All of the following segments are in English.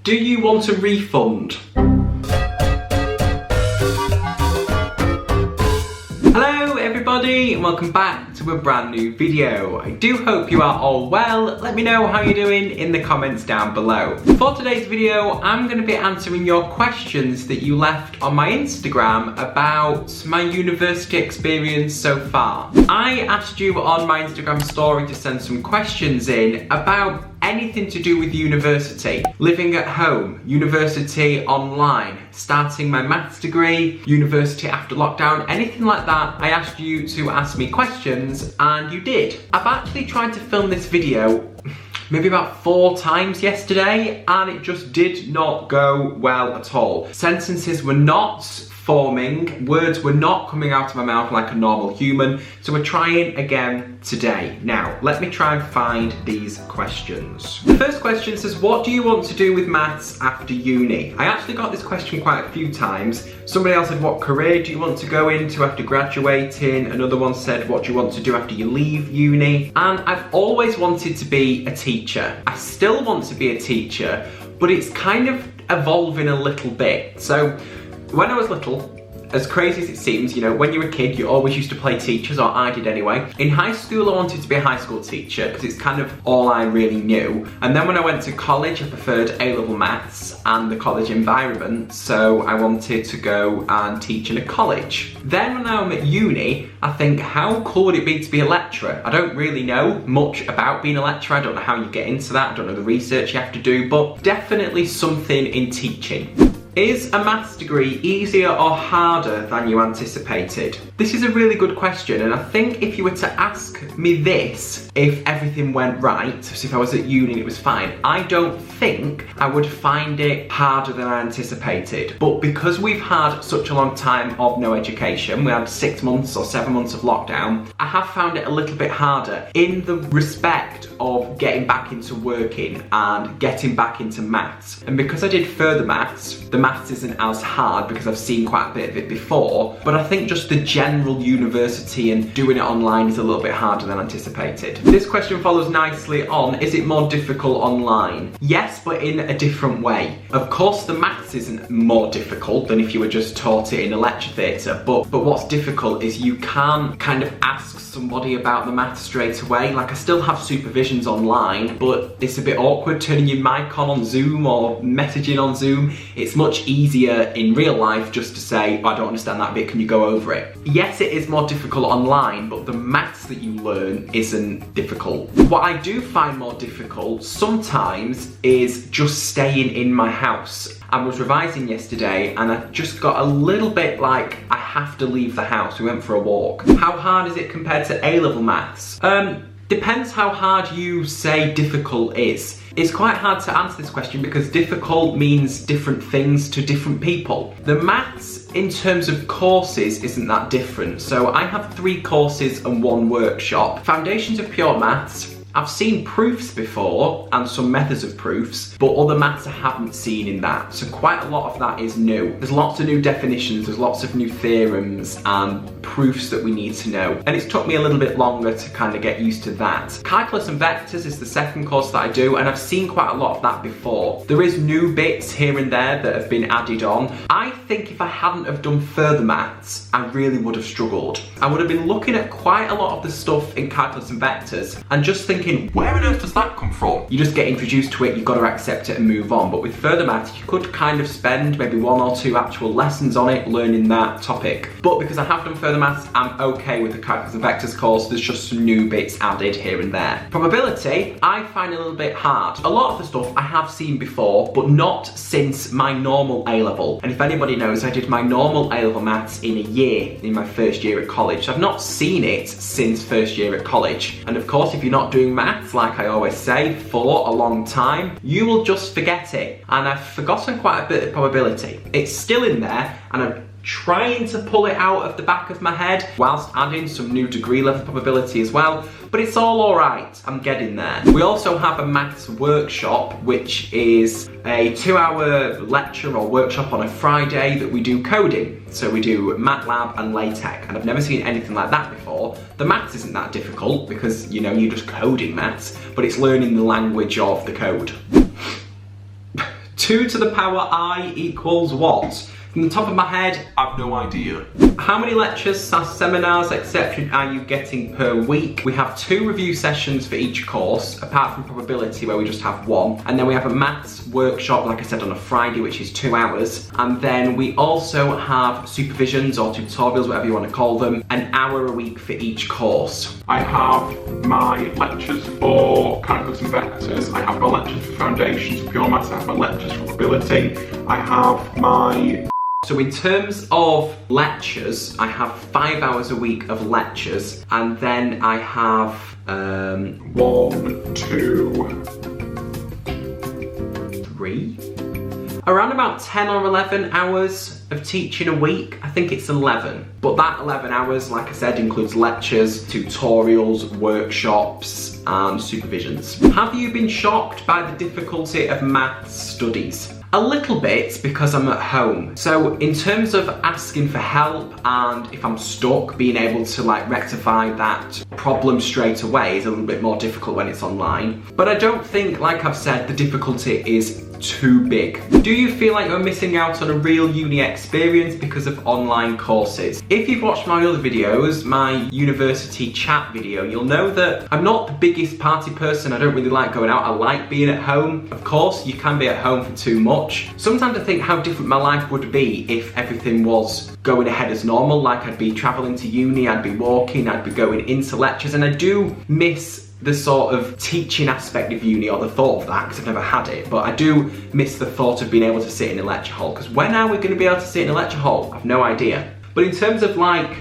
Do you want a refund? Hello everybody and welcome back to a brand new video. I do hope you are all well. Let me know how you're doing in the comments down below. For today's video, I'm going to be answering your questions that you left on my Instagram about my university experience so far. I asked you on my Instagram story to send some questions in about anything to do with university, living at home, university online, starting my maths degree, university after lockdown, anything like that. I asked you to ask me questions and you did. I've actually tried to film this video maybe about 4 times yesterday and it just did not go well at all. Sentences were not forming, words were not coming out of my mouth like a normal human, so we're trying again today. Now, let me try and find these questions. The first question says, what do you want to do with maths after uni? I actually got this question quite a few times. Somebody else said, what career do you want to go into after graduating? Another one said, what do you want to do after you leave uni? And I've always wanted to be a teacher. I still want to be a teacher, but it's kind of evolving a little bit. So, when I was little, as crazy as it seems, you know, when you're a kid, you always used to play teachers, or I did anyway. In high school, I wanted to be a high school teacher because it's kind of all I really knew. And then when I went to college, I preferred A-level maths and the college environment, so I wanted to go and teach in a college. Then when I'm at uni, I think, how cool would it be to be a lecturer? I don't really know much about being a lecturer. I don't know how you get into that. I don't know the research you have to do, but definitely something in teaching. Is a maths degree easier or harder than you anticipated? This is a really good question, and I think if you were to ask me this, if everything went right, so if I was at uni and it was fine, I don't think I would find it harder than I anticipated. But because we've had such a long time of no education, we had 6 months or 7 months of lockdown, I have found it a little bit harder in the respect of getting back into working and getting back into maths. And because I did further maths, the maths isn't as hard because I've seen quite a bit of it before, but I think just the general university and doing it online is a little bit harder than anticipated. This question follows nicely on, is it more difficult online? Yes, but in a different way. Of course the maths isn't more difficult than if you were just taught it in a lecture theatre, but what's difficult is you can't kind of ask somebody about the maths straight away. Like, I still have supervisions online, but it's a bit awkward turning your mic on Zoom or messaging on Zoom. It's much easier in real life just to say, I don't understand that bit, can you go over it? Yes, it is more difficult online, but the maths that you learn isn't difficult. What I do find more difficult sometimes is just staying in my house. I was revising yesterday and I just got a little bit like, I have to leave the house. We went for a walk. How hard is it compared to A-level maths? Depends how hard you say difficult is. It's quite hard to answer this question because difficult means different things to different people. The maths in terms of courses isn't that different. So I have 3 courses and 1 workshop. Foundations of Pure Maths. I've seen proofs before and some methods of proofs, but other maths I haven't seen in that. So quite a lot of that is new. There's lots of new definitions, there's lots of new theorems and proofs that we need to know. And it's took me a little bit longer to kind of get used to that. Calculus and vectors is the second course that I do, and I've seen quite a lot of that before. There is new bits here and there that have been added on. I think if I hadn't have done further maths, I really would have struggled. I would have been looking at quite a lot of the stuff in calculus and vectors and just thinking, where on earth does that come from? You just get introduced to it, you've got to accept it and move on. But with further maths, you could kind of spend maybe 1 or 2 actual lessons on it, learning that topic. But because I have done further maths, I'm okay with the calculus and vectors course. There's just some new bits added here and there. Probability, I find a little bit hard. A lot of the stuff I have seen before, but not since my normal A-level. And if anybody knows, I did my normal A-level maths in a year, in my first year at college. So I've not seen it since first year at college. And of course, if you're not doing maths, like I always say, for a long time, you will just forget it. And I've forgotten quite a bit of probability. It's still in there, and I'm trying to pull it out of the back of my head whilst adding some new degree level probability as well, but it's all alright, I'm getting there. We also have a maths workshop, which is a 2-hour lecture or workshop on a Friday that we do coding. So we do MATLAB and LaTeX, and I've never seen anything like that before. The maths isn't that difficult because, you know, you're just coding maths, but it's learning the language of the code. 2 to the power I equals what? From the top of my head, I've no idea. How many lectures, seminars, etc. are you getting per week? We have 2 review sessions for each course, apart from probability where we just have 1. And then we have a maths workshop, like I said, on a Friday, which is 2 hours. And then we also have supervisions or tutorials, whatever you want to call them, an hour a week for each course. I have my lectures for calculus and vectors. I have my lectures for foundations of pure maths. I have my lectures for probability. I have my... So in terms of lectures, I have 5 hours a week of lectures, and then I have 1, 2, 3, around about 10 or 11 hours of teaching a week. I think it's 11, but that 11 hours, like I said, includes lectures, tutorials, workshops and supervisions. Have you been shocked by the difficulty of maths studies? A little bit, because I'm at home. So in terms of asking for help and if I'm stuck, being able to like rectify that problem straight away is a little bit more difficult when it's online. But I don't think, like I've said, the difficulty is too big. Do you feel like you're missing out on a real uni experience because of online courses? If you've watched my other videos, my university chat video, you'll know that I'm not the biggest party person. I don't really like going out. I like being at home. Of course, you can be at home for too much. Sometimes I think how different my life would be if everything was going ahead as normal, like I'd be traveling to uni, I'd be walking, I'd be going into lectures, and I do miss the sort of teaching aspect of uni, or the thought of that, because I've never had it, but I do miss the thought of being able to sit in a lecture hall, because when are we going to be able to sit in a lecture hall? I've no idea. But in terms of like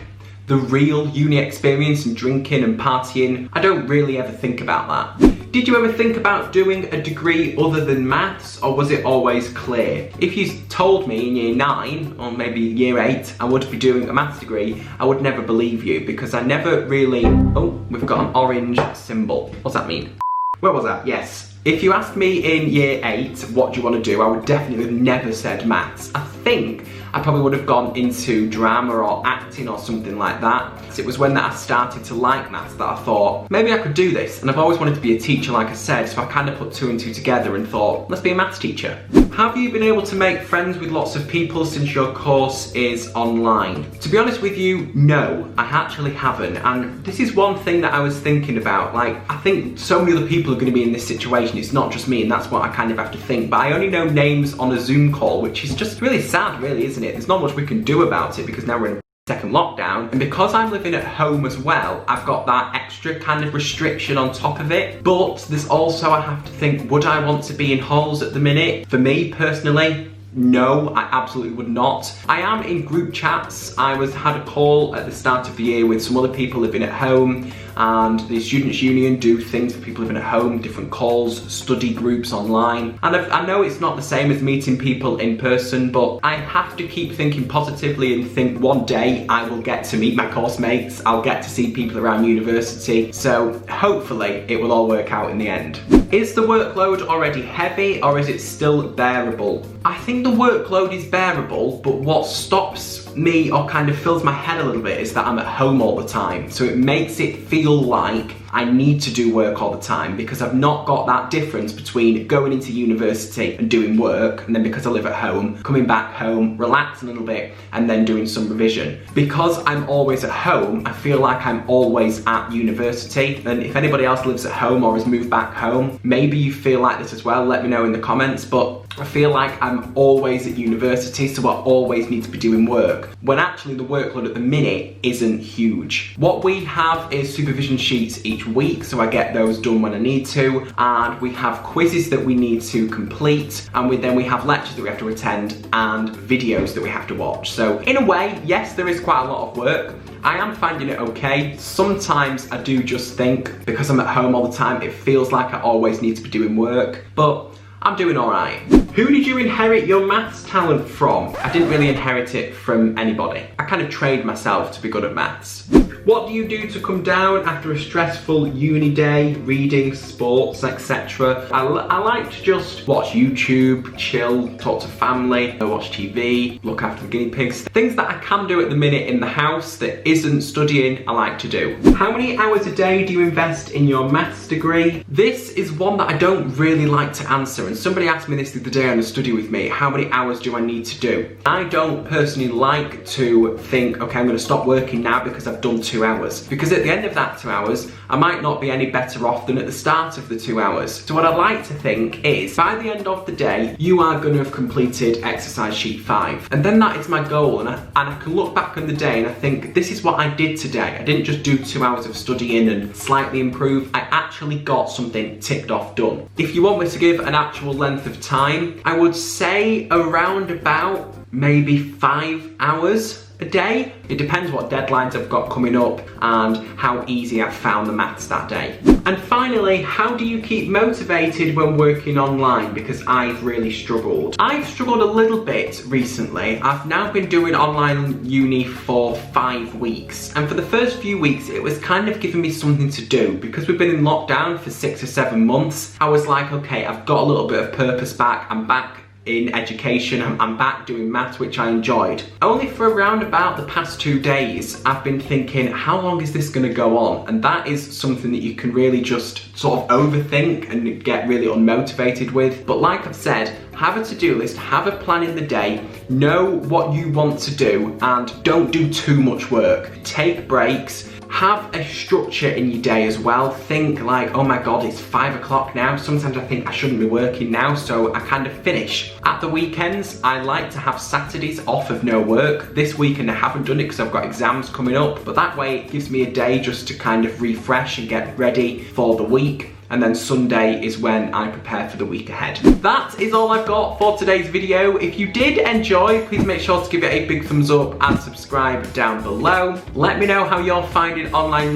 the real uni experience and drinking and partying, I don't really ever think about that. Did you ever think about doing a degree other than maths, or was it always clear? If you told me in year 9 or maybe year 8 I would be doing a maths degree, I would never believe you, because I never really... Oh, we've got an orange symbol. What's that mean? Where was that? Yes. If you asked me in year 8 what do you want to do, I would definitely have never said maths. I think I probably would have gone into drama or acting or something like that. It was when I started to like maths that I thought, maybe I could do this. And I've always wanted to be a teacher, like I said, so I kind of put 2 and 2 together and thought, let's be a maths teacher. Have you been able to make friends with lots of people since your course is online? To be honest with you, no, I actually haven't. And this is one thing that I was thinking about. Like, I think so many other people are going to be in this situation. It's not just me, and that's what I kind of have to think. But I only know names on a Zoom call, which is just really sad, really, isn't it? There's not much we can do about it because now we're in a second lockdown, and because I'm living at home as well, I've got that extra kind of restriction on top of it. But there's also, I have to think, would I want to be in halls at the minute? For me personally, no, I absolutely would not. I am in group chats. I had a call at the start of the year with some other people living at home, and the Students' Union do things for people living at home, different calls, study groups online. And I know it's not the same as meeting people in person, but I have to keep thinking positively and think one day I will get to meet my course mates, I'll get to see people around university, so hopefully it will all work out in the end. Is the workload already heavy, or is it still bearable? I think the workload is bearable, but what stops me or kind of fills my head a little bit is that I'm at home all the time. So it makes it feel like I need to do work all the time, because I've not got that difference between going into university and doing work, and then because I live at home, coming back home, relaxing a little bit, and then doing some revision. Because I'm always at home, I feel like I'm always at university. And if anybody else lives at home or has moved back home, maybe you feel like this as well, let me know in the comments, but I feel like I'm always at university, so I always need to be doing work, when actually the workload at the minute isn't huge. What we have is supervision sheets each week, so I get those done when I need to, and we have quizzes that we need to complete, and then we have lectures that we have to attend and videos that we have to watch. So in a way, yes, there is quite a lot of work. I am finding it okay. Sometimes I do just think, because I'm at home all the time, it feels like I always need to be doing work, but I'm doing alright. Who did you inherit your maths talent from? I didn't really inherit it from anybody. I kind of trained myself to be good at maths. What do you do to come down after a stressful uni day, reading, sports, etc.? I like to just watch YouTube, chill, talk to family, watch TV, look after the guinea pigs. Things that I can do at the minute in the house that isn't studying, I like to do. How many hours a day do you invest in your maths degree? This is one that I don't really like to answer, and somebody asked me this the other day on a study with me, how many hours do I need to do? I don't personally like to think, okay, I'm going to stop working now because I've done 2 hours. Because at the end of that 2 hours, I might not be any better off than at the start of the 2 hours. So what I'd like to think is, by the end of the day, you are going to have completed exercise sheet 5. And then that is my goal, and I can look back on the day and I think, this is what I did today. I didn't just do 2 hours of studying and slightly improve. I actually got something ticked off done. If you want me to give an actual length of time, I would say around about maybe 5 hours a day. It depends what deadlines I've got coming up and how easy I've found the maths that day. And finally, how do you keep motivated when working online? Because I've really struggled. I've struggled a little bit recently. I've now been doing online uni for 5 weeks. And for the first few weeks, it was kind of giving me something to do. Because we've been in lockdown for 6 or 7 months, I was like, okay, I've got a little bit of purpose back. I'm back in education, I'm back doing maths, which I enjoyed. Only for around about the past 2 days, I've been thinking, how long is this going to go on? And that is something that you can really just sort of overthink and get really unmotivated with. But like I've said, have a to-do list, have a plan in the day, know what you want to do, and don't do too much work. Take breaks. Have a structure in your day as well. Think like, oh my god, it's 5 o'clock now. Sometimes I think I shouldn't be working now, so I kind of finish. At the weekends, I like to have Saturdays off of no work. This weekend I haven't done it because I've got exams coming up, but that way it gives me a day just to kind of refresh and get ready for the week. And then Sunday is when I prepare for the week ahead. That is all I've got for today's video. If you did enjoy, please make sure to give it a big thumbs up and subscribe down below. Let me know how you're finding online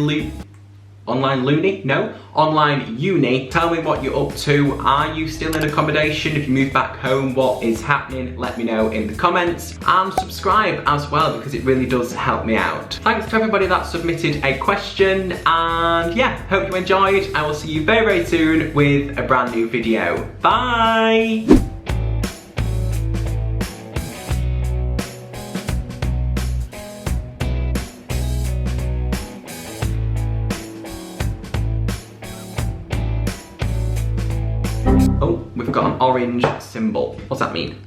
uni. Tell me what you're up to. Are you still in accommodation? If you move back home, what is happening? Let me know in the comments. And subscribe as well, because it really does help me out. Thanks to everybody that submitted a question, and yeah, hope you enjoyed. I will see you very, very soon with a brand new video. Bye! Oh, we've got an orange symbol. What's that mean?